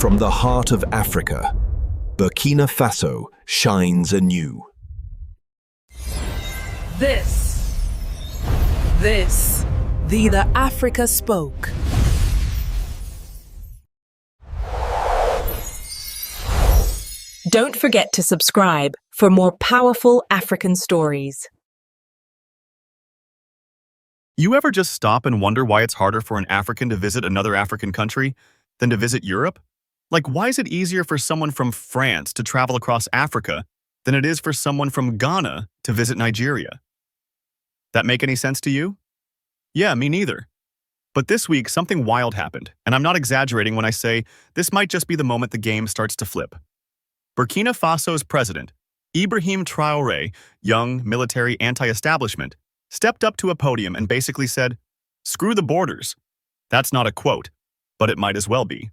From the heart of Africa, Burkina Faso shines anew. The Africa Spoke. Don't forget to subscribe for more powerful African stories. You ever just stop and wonder why it's harder for an African to visit another African country than to visit Europe? Like, why is it easier for someone from France to travel across Africa than it is for someone from Ghana to visit Nigeria? That make any sense to you? Yeah, me neither. But this week, something wild happened, and I'm not exaggerating when I say this might just be the moment the game starts to flip. Burkina Faso's president, Ibrahim Traoré, young, military, anti-establishment, stepped up to a podium and basically said, "Screw the borders." That's not a quote, but it might as well be.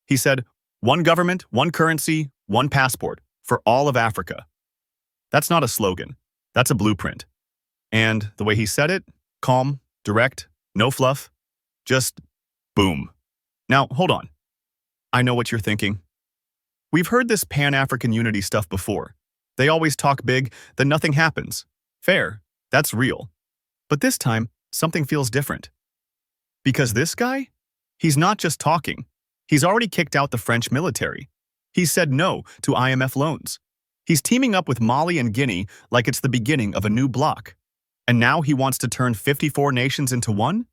He said, "One government, one currency, one passport for all of Africa." That's not a slogan. That's a blueprint. And the way he said it, calm, direct, no fluff, just boom. Now, hold on. I know what you're thinking. We've heard this Pan-African unity stuff before. They always talk big, then nothing happens. Fair, that's real. But this time, something feels different. Because this guy? He's not just talking. He's already kicked out the French military. He's said no to IMF loans. He's teaming up with Mali and Guinea like it's the beginning of a new bloc. And now he wants to turn 54 nations into one?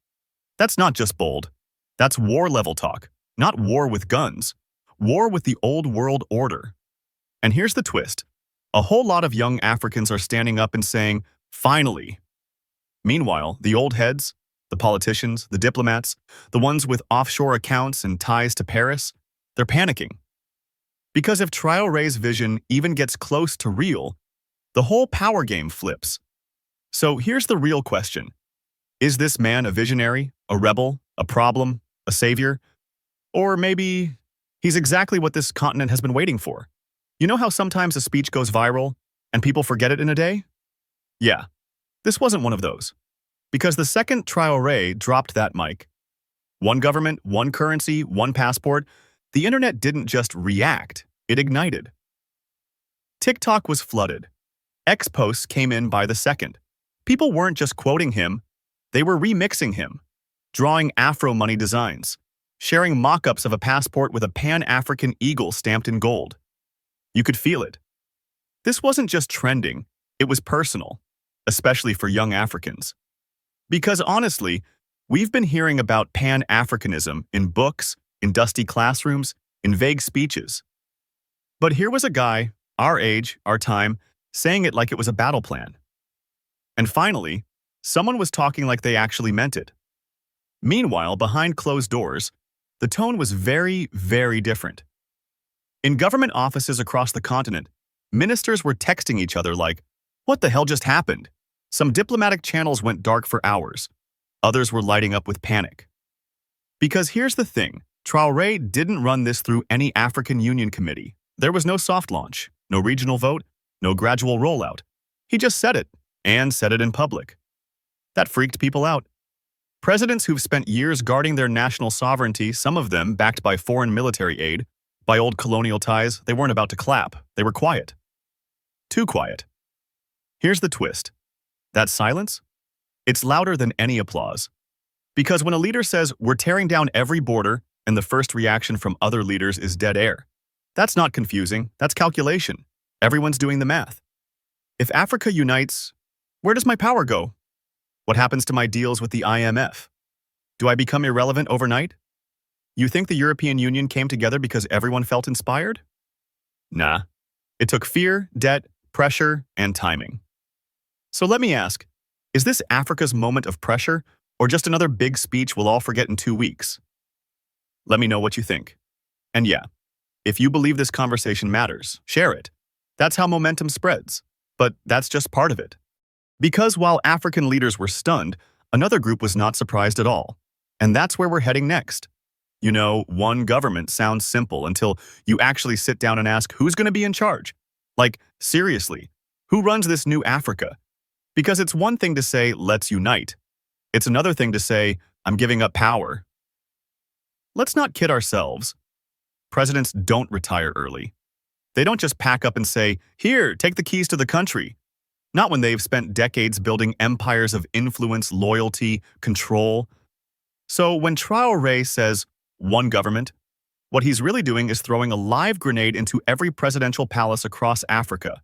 That's not just bold. That's war-level talk, not war with guns. War with the old world order. And here's the twist. A whole lot of young Africans are standing up and saying, "Finally." Meanwhile, the old heads, the politicians, the diplomats, the ones with offshore accounts and ties to Paris, they're panicking. Because if Traoré's vision even gets close to real, the whole power game flips. So here's the real question. Is this man a visionary, a rebel, a problem, a savior? Or maybe he's exactly what this continent has been waiting for. You know how sometimes a speech goes viral and people forget it in a day? Yeah, this wasn't one of those. Because the second Traoré dropped that mic, one government, one currency, one passport, the internet didn't just react, it ignited. TikTok was flooded. X posts came in by the second. People weren't just quoting him, they were remixing him, drawing Afro money designs, sharing mock-ups of a passport with a Pan-African eagle stamped in gold. You could feel it. This wasn't just trending, it was personal, especially for young Africans. Because honestly, we've been hearing about Pan-Africanism in books, in dusty classrooms, in vague speeches. But here was a guy, our age, our time, saying it like it was a battle plan. And finally, someone was talking like they actually meant it. Meanwhile, behind closed doors, the tone was very, very different. In government offices across the continent, ministers were texting each other like, "What the hell just happened?" Some diplomatic channels went dark for hours. Others were lighting up with panic. Because here's the thing, Traoré didn't run this through any African Union committee. There was no soft launch, no regional vote, no gradual rollout. He just said it, and said it in public. That freaked people out. Presidents who've spent years guarding their national sovereignty, some of them backed by foreign military aid, by old colonial ties, they weren't about to clap. They were quiet. Too quiet. Here's the twist. That silence? It's louder than any applause. Because when a leader says, "We're tearing down every border," and the first reaction from other leaders is dead air, that's not confusing, that's calculation. Everyone's doing the math. If Africa unites, where does my power go? What happens to my deals with the IMF? Do I become irrelevant overnight? You think the European Union came together because everyone felt inspired? Nah. It took fear, debt, pressure, and timing. So let me ask, is this Africa's moment of pressure, or just another big speech we'll all forget in 2 weeks? Let me know what you think. And yeah, if you believe this conversation matters, share it. That's how momentum spreads. But that's just part of it. Because while African leaders were stunned, another group was not surprised at all. And that's where we're heading next. You know, one government sounds simple until you actually sit down and ask, who's going to be in charge? Like, seriously, who runs this new Africa? Because it's one thing to say, let's unite. It's another thing to say, I'm giving up power. Let's not kid ourselves. presidents don't retire early. They don't just pack up and say, "Here, take the keys to the country." Not when they've spent decades building empires of influence, loyalty, control. So when Traoré says, "one government," what he's really doing is throwing a live grenade into every presidential palace across Africa.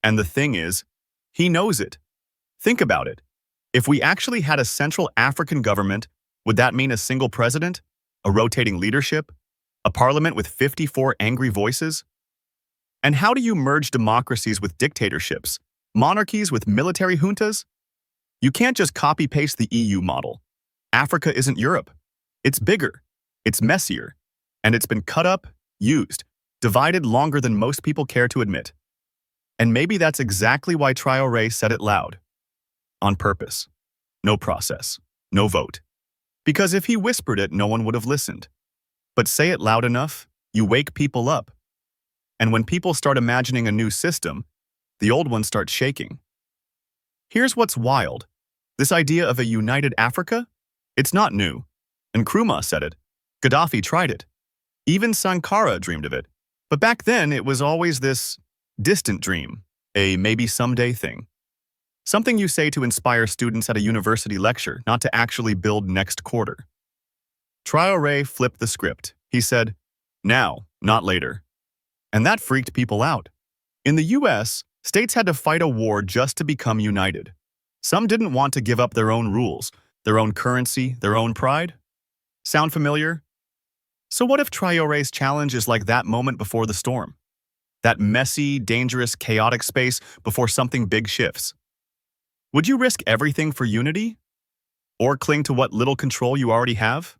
And the thing is, he knows it. Think about it. If we actually had a central African government, would that mean a single president, a rotating leadership, a parliament with 54 angry voices? And how do you merge democracies with dictatorships, monarchies with military juntas? You can't just copy-paste the EU model. Africa isn't Europe. It's bigger, it's messier, and it's been cut up, used, divided longer than most people care to admit. And maybe that's exactly why Traoré said it loud. On purpose. No process. No vote. Because if he whispered it, no one would have listened. But say it loud enough, you wake people up. And when people start imagining a new system, the old ones start shaking. Here's what's wild. This idea of a united Africa? It's not new. Nkrumah said it. Gaddafi tried it. Even Sankara dreamed of it. But back then, it was always this distant dream, a maybe someday thing. Something you say to inspire students at a university lecture, not to actually build next quarter. Traoré flipped the script. He said, "Now, not later." And that freaked people out. In the US, states had to fight a war just to become united. Some didn't want to give up their own rules, their own currency, their own pride. Sound familiar? So what if Traoré's challenge is like that moment before the storm? That messy, dangerous, chaotic space before something big shifts. Would you risk everything for unity? Or cling to what little control you already have?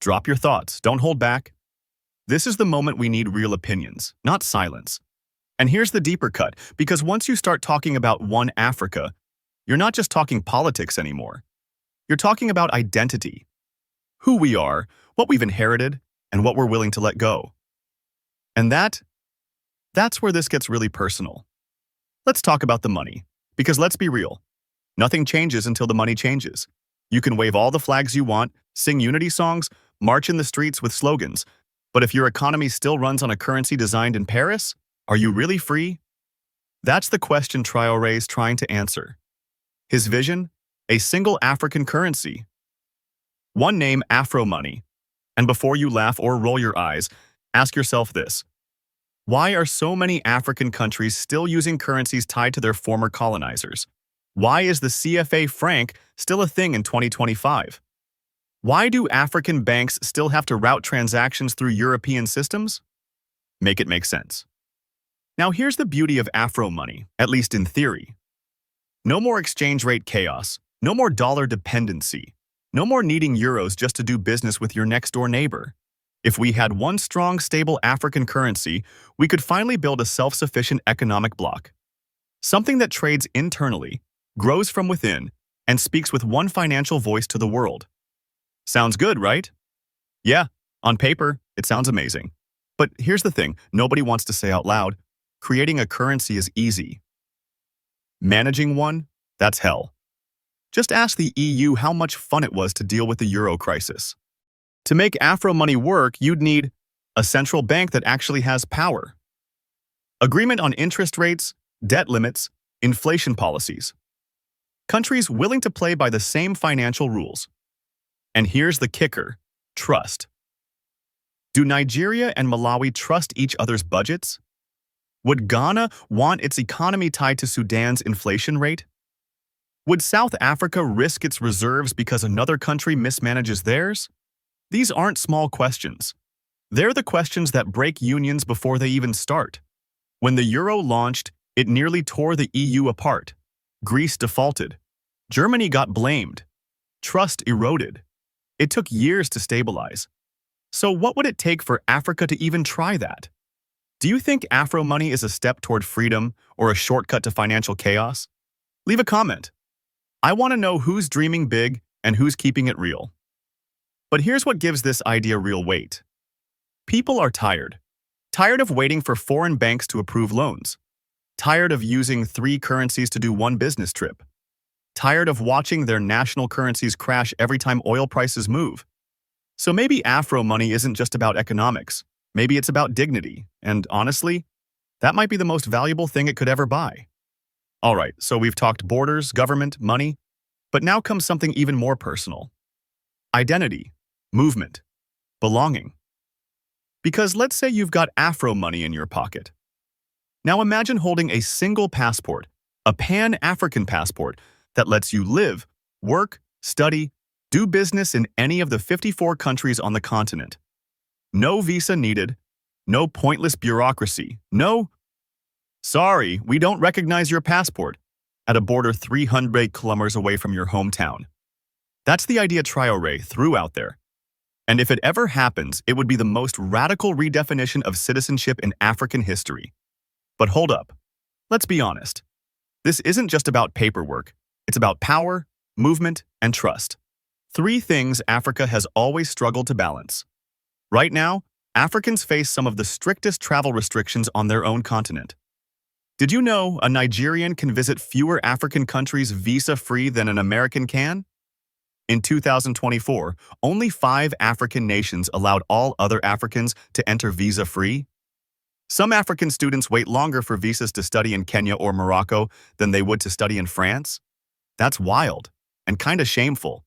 Drop your thoughts, don't hold back. This is the moment we need real opinions, not silence. And here's the deeper cut, because once you start talking about one Africa, you're not just talking politics anymore. You're talking about identity. Who we are, what we've inherited, and what we're willing to let go. And that's where this gets really personal. Let's talk about the money, because let's be real. Nothing changes until the money changes. You can wave all the flags you want, sing unity songs, march in the streets with slogans, but if your economy still runs on a currency designed in Paris, are you really free? That's the question Traoré's trying to answer. His vision? A single African currency. One name, Afro money. And before you laugh or roll your eyes, ask yourself this. Why are so many African countries still using currencies tied to their former colonizers? Why is the CFA franc still a thing in 2025? Why do African banks still have to route transactions through European systems? Make it make sense. Now here's the beauty of Afro money, at least in theory. No more exchange rate chaos, no more dollar dependency, no more needing euros just to do business with your next-door neighbor. If we had one strong, stable African currency, we could finally build a self-sufficient economic bloc. Something that trades internally, grows from within, and speaks with one financial voice to the world. Sounds good, right? Yeah, on paper, it sounds amazing. But here's the thing, nobody wants to say out loud, creating a currency is easy. Managing one, that's hell. Just ask the EU how much fun it was to deal with the euro crisis. To make Afro money work, you'd need a central bank that actually has power, agreement on interest rates, debt limits, inflation policies, countries willing to play by the same financial rules. And here's the kicker, trust. Do Nigeria and Malawi trust each other's budgets? Would Ghana want its economy tied to Sudan's inflation rate? Would South Africa risk its reserves because another country mismanages theirs? These aren't small questions. They're the questions that break unions before they even start. When the euro launched, it nearly tore the EU apart. Greece defaulted. Germany got blamed. Trust eroded. It took years to stabilize. So what would it take for Africa to even try that? Do you think Afro money is a step toward freedom or a shortcut to financial chaos? Leave a comment. I want to know who's dreaming big and who's keeping it real. But here's what gives this idea real weight. People are tired. Tired of waiting for foreign banks to approve loans. Tired of using 3 currencies to do one business trip. Tired of watching their national currencies crash every time oil prices move. So maybe Afro money isn't just about economics. Maybe it's about dignity, and honestly, that might be the most valuable thing it could ever buy. All right, so we've talked borders, government, money, but now comes something even more personal. Identity, movement, belonging. Because let's say you've got Afro money in your pocket. Now imagine holding a single passport, a Pan-African passport that lets you live, work, study, do business in any of the 54 countries on the continent. No visa needed, no pointless bureaucracy, no, sorry, we don't recognize your passport, at a border 300 kilometers away from your hometown. That's the idea Traoré threw out there. And if it ever happens, it would be the most radical redefinition of citizenship in African history. But hold up. Let's be honest. This isn't just about paperwork. It's about power, movement, and trust. Three things Africa has always struggled to balance. Right now, Africans face some of the strictest travel restrictions on their own continent. Did you know a Nigerian can visit fewer African countries visa-free than an American can? In 2024, only 5 African nations allowed all other Africans to enter visa-free. Some African students wait longer for visas to study in Kenya or Morocco than they would to study in France. That's wild and kinda shameful.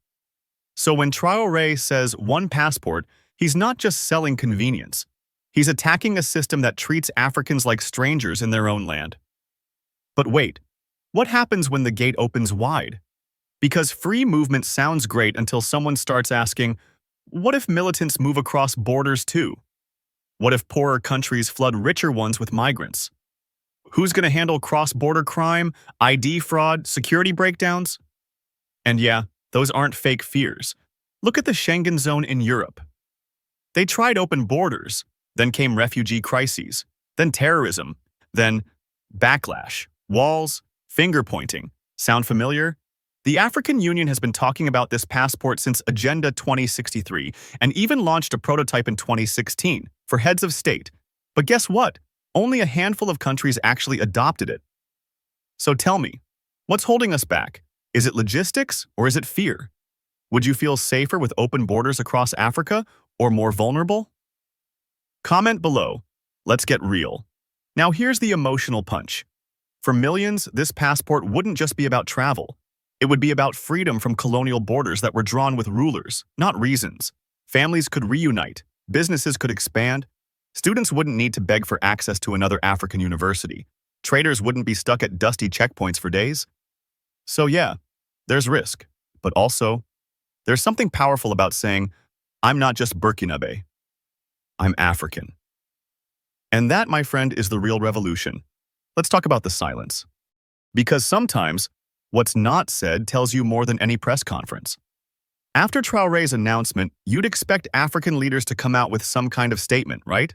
So when Traoré says one passport, he's not just selling convenience. He's attacking a system that treats Africans like strangers in their own land. But wait, what happens when the gate opens wide? Because free movement sounds great until someone starts asking, what if militants move across borders too? What if poorer countries flood richer ones with migrants? Who's going to handle cross-border crime, ID fraud, security breakdowns? And yeah, those aren't fake fears. Look at the Schengen zone in Europe. They tried open borders, then came refugee crises, then terrorism, then backlash, walls, finger-pointing. Sound familiar? The African Union has been talking about this passport since Agenda 2063 and even launched a prototype in 2016 for heads of state. But guess what? Only a handful of countries actually adopted it. So tell me, what's holding us back? Is it logistics or is it fear? Would you feel safer with open borders across Africa or more vulnerable? Comment below. Let's get real. Now here's the emotional punch. For millions, this passport wouldn't just be about travel. It would be about freedom from colonial borders that were drawn with rulers, not reasons. Families could reunite, businesses could expand, students wouldn't need to beg for access to another African university, traders wouldn't be stuck at dusty checkpoints for days. So yeah, there's risk, but also, there's something powerful about saying, I'm not just Burkinabe, I'm African. And that, my friend, is the real revolution. Let's talk about the silence. Because sometimes, what's not said tells you more than any press conference. After Traoré's announcement, you'd expect African leaders to come out with some kind of statement, right?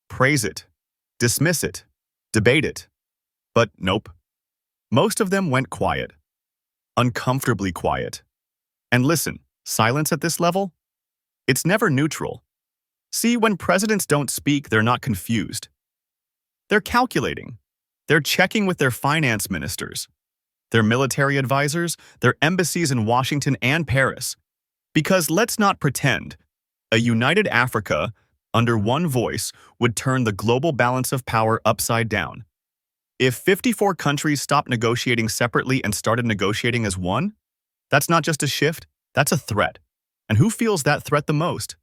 Praise it, dismiss it, debate it. But nope. Most of them went quiet. Uncomfortably quiet. And listen, silence at this level? It's never neutral. See, when presidents don't speak, they're not confused. They're calculating. They're checking with their finance ministers, their military advisors, their embassies in Washington and Paris. Because let's not pretend, a united Africa, under one voice, would turn the global balance of power upside down. If 54 countries stopped negotiating separately and started negotiating as one, that's not just a shift, that's a threat. And who feels that threat the most?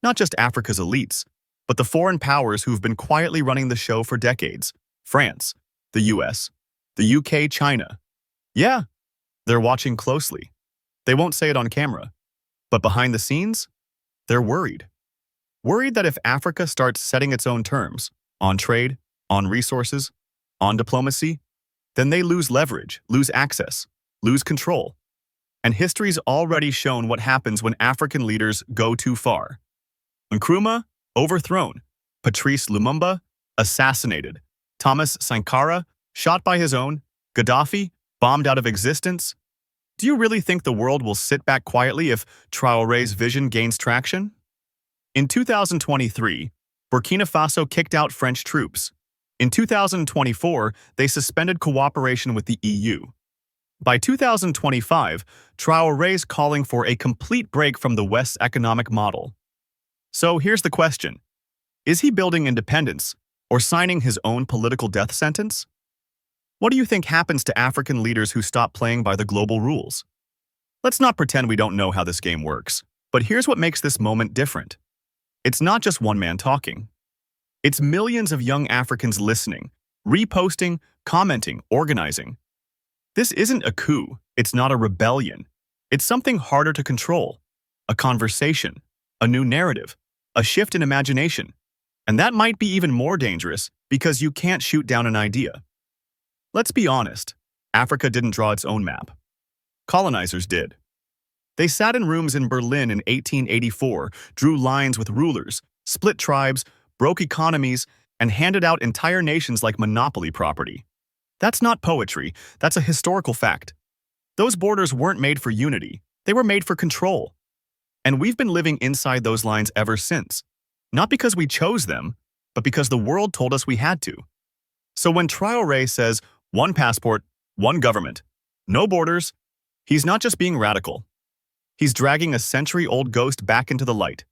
Not just Africa's elites, but the foreign powers who've been quietly running the show for decades. France, the US, the UK, China. Yeah, they're watching closely. They won't say it on camera. But behind the scenes, they're worried. Worried that if Africa starts setting its own terms, on trade, on resources, on diplomacy, then they lose leverage, lose access, lose control. And history's already shown what happens when African leaders go too far. Nkrumah, overthrown. Patrice Lumumba, assassinated. Thomas Sankara, shot by his own. Gaddafi, bombed out of existence. Do you really think the world will sit back quietly if Traoré's vision gains traction? In 2023, Burkina Faso kicked out French troops. In 2024, they suspended cooperation with the EU. By 2025, Traoré's calling for a complete break from the West's economic model. So here's the question. Is he building independence or signing his own political death sentence? What do you think happens to African leaders who stop playing by the global rules? Let's not pretend we don't know how this game works, but here's what makes this moment different. It's not just one man talking. It's millions of young Africans listening, reposting, commenting, organizing. This isn't a coup. It's not a rebellion. It's something harder to control. A conversation, a new narrative, a shift in imagination. And that might be even more dangerous because you can't shoot down an idea. Let's be honest. Africa didn't draw its own map. Colonizers did. They sat in rooms in Berlin in 1884, drew lines with rulers, split tribes, broke economies, and handed out entire nations like monopoly property. That's not poetry, that's a historical fact. Those borders weren't made for unity, they were made for control. And we've been living inside those lines ever since. Not because we chose them, but because the world told us we had to. So when Traoré says, one passport, one government, no borders, he's not just being radical. He's dragging a century-old ghost back into the light.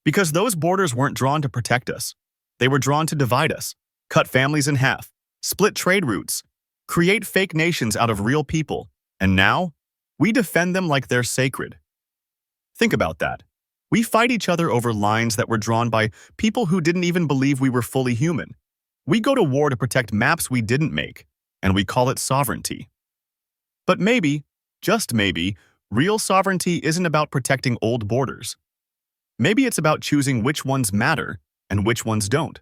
Because those borders weren't drawn to protect us. They were drawn to divide us, cut families in half, split trade routes, create fake nations out of real people, and now, we defend them like they're sacred. Think about that. We fight each other over lines that were drawn by people who didn't even believe we were fully human. We go to war to protect maps we didn't make, and we call it sovereignty. But maybe, just maybe, real sovereignty isn't about protecting old borders. Maybe it's about choosing which ones matter and which ones don't.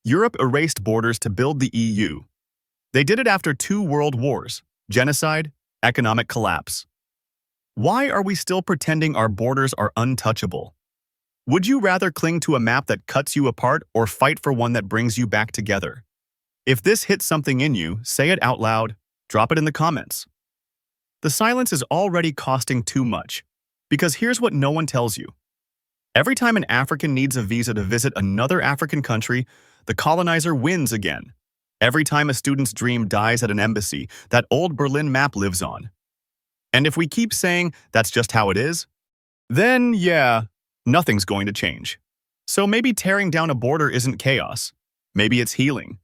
Europe erased borders to build the EU. They did it after 2 world wars, genocide, economic collapse. Why are we still pretending our borders are untouchable? Would you rather cling to a map that cuts you apart or fight for one that brings you back together? If this hits something in you, say it out loud, drop it in the comments. The silence is already costing too much, because here's what no one tells you. Every time an African needs a visa to visit another African country, the colonizer wins again. Every time a student's dream dies at an embassy, that old Berlin map lives on. And if we keep saying that's just how it is, then yeah, nothing's going to change. So maybe tearing down a border isn't chaos. Maybe it's healing.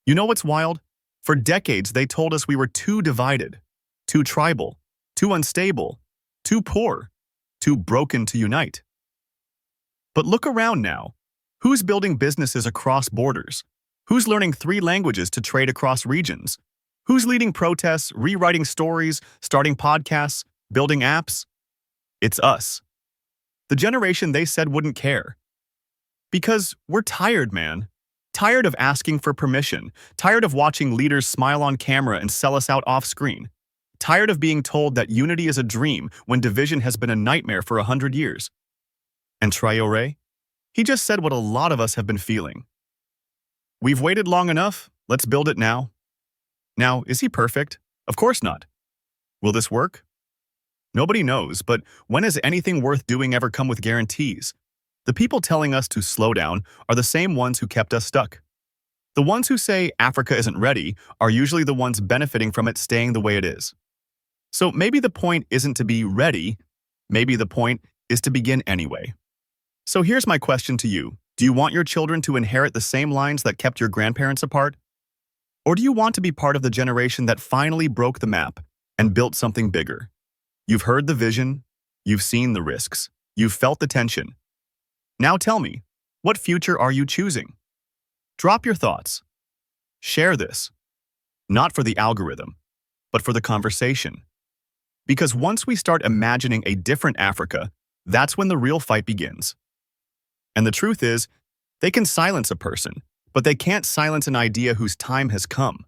You know what's wild? For decades, they told us we were too divided, too tribal, too unstable, too poor, too broken to unite. But look around now. Who's building businesses across borders? Who's learning 3 languages to trade across regions? Who's leading protests, rewriting stories, starting podcasts, building apps? It's us. The generation they said wouldn't care. Because we're tired, man. Tired of asking for permission. Tired of watching leaders smile on camera and sell us out off-screen. Tired of being told that unity is a dream when division has been a nightmare for 100 years. And Traoré? He just said what a lot of us have been feeling. We've waited long enough, let's build it now. Now, is he perfect? Of course not. Will this work? Nobody knows, but when has anything worth doing ever come with guarantees? The people telling us to slow down are the same ones who kept us stuck. The ones who say Africa isn't ready are usually the ones benefiting from it staying the way it is. So maybe the point isn't to be ready, maybe the point is to begin anyway. So here's my question to you. Do you want your children to inherit the same lines that kept your grandparents apart? Or do you want to be part of the generation that finally broke the map and built something bigger? You've heard the vision, you've seen the risks, you've felt the tension. Now tell me, what future are you choosing? Drop your thoughts. Share this. Not for the algorithm, but for the conversation. Because once we start imagining a different Africa, that's when the real fight begins. And the truth is, they can silence a person, but they can't silence an idea whose time has come.